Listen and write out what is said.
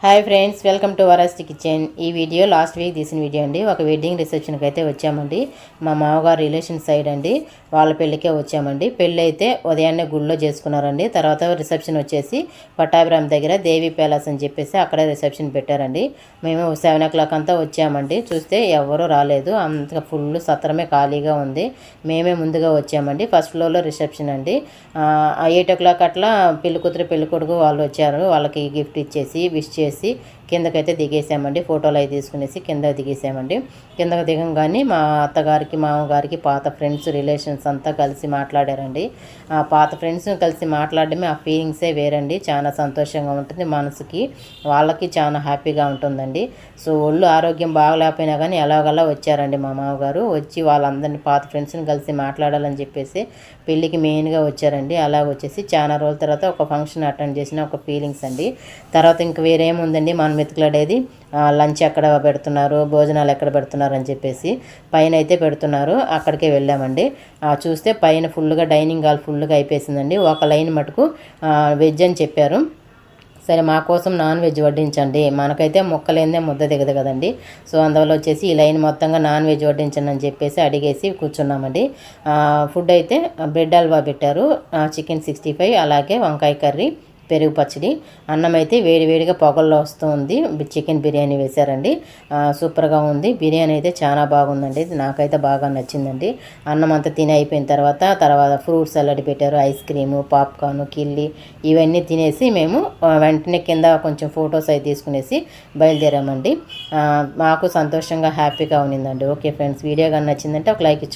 Hi friends, welcome to worst kitchen. ఈ video last week తీసిన video అండి. ఒక వెడ్డింగ్ రిసెప్షన్కి అయితే వచ్చామండి. మా మామగారు రిలేషన్ సైడ్ అండి, వాళ్ళ పెళ్ళికే వచ్చామండి. పెళ్ళి అయితే ఉదయాన్నే గుళ్ళో చేసుకున్నారండి. తర్వాత రిసెప్షన్ వచ్చేసి పట్టాభిరామ్ దగ్గర దేవి ప్యాలెస్ అని చెప్పేసి అక్కడే రిసెప్షన్ పెట్టారండి. మేము 7 o'clock అంతా వచ్చామండి. చూస్తే ఎవరూ రాలేదు, అంత ఫుల్ సత్రమే ఖాళీగా ఉంది. మేమే ముందుగా వచ్చామండి. ఫస్ట్ ఫ్లోర్లో రిసెప్షన్ అండి. 8 o'clock అట్లా పెళ్లి కూతురు పెళ్లి కొడుకు వాళ్ళు వచ్చారు. వాళ్ళకి గిఫ్ట్ ఇచ్చేసి విష్ చేసి కిందకైతే దిగేసామండి. ఫోటోలు అవి తీసుకునేసి కిందకి దిగేసామండి. కిందకు దిగంగానే మా అత్తగారికి మామగారికి పాత ఫ్రెండ్స్ రిలేషన్స్ అంతా కలిసి మాట్లాడారండి. ఆ పాత ఫ్రెండ్స్ కలిసి మాట్లాడడమే ఆ ఫీలింగ్సే వేరండి. చాలా సంతోషంగా ఉంటుంది మనసుకి, వాళ్ళకి చాలా హ్యాపీగా ఉంటుందండి. సో ఒళ్ళు ఆరోగ్యం బాగలేకపోయినా కానీ ఎలాగలా వచ్చారండి మా మామగారు. వచ్చి వాళ్ళందరినీ పాత ఫ్రెండ్స్ని కలిసి మాట్లాడాలని చెప్పేసి పెళ్ళికి మెయిన్గా వచ్చారండి. అలా వచ్చేసి చాలా రోజుల తర్వాత ఒక ఫంక్షన్ అటెండ్ చేసిన ఒక ఫీలింగ్స్ అండి. తర్వాత ఇంక వేరేముందండి, మనం వెతుకులాడేది లంచ్ ఎక్కడ పెడుతున్నారు, భోజనాలు ఎక్కడ పెడుతున్నారు అని చెప్పేసి పైన అయితే పెడుతున్నారు. అక్కడికే వెళ్ళామండి. చూస్తే పైన ఫుల్గా డైనింగ్ హాల్ ఫుల్గా అయిపోయిందండి. ఒక లైన్ మటుకు వెజ్ అని చెప్పారు. సరే, మా కోసం నాన్ వెజ్ వడ్డించండి, మనకైతే ముక్కలేందే ముద్ద దిగదు కదండి. సో అందువల్ల వచ్చేసి ఈ లైన్ మొత్తంగా నాన్ వెజ్ వడ్డించండి అని చెప్పేసి అడిగేసి కూర్చున్నామండి. ఫుడ్ అయితే బ్రెడ్ హల్వా పెట్టారు, చికెన్ 65, అలాగే వంకాయ కర్రీ, పెరుగు పచ్చడి, అన్నం అయితే వేడివేడిగా పొగల్లో వస్తుంది. చికెన్ బిర్యానీ వేశారండి. సూపర్గా ఉంది. బిర్యానీ అయితే చాలా బాగుందండి, నాకైతే బాగా నచ్చిందండి. అన్నం అంతా తిని అయిపోయిన తర్వాత ఫ్రూట్ సలాడ్ పెట్టారు, ఐస్ క్రీము, పాప్కార్న్, కిల్లి ఇవన్నీ తినేసి మేము వెంటనే కింద కొంచెం ఫొటోస్ అవి తీసుకునేసి బయలుదేరామండి. మాకు సంతోషంగా హ్యాపీగా ఉన్నిందండి. ఓకే ఫ్రెండ్స్, వీడియో కానీ నచ్చిందంటే ఒక లైక్ ఇచ్చుకోండి.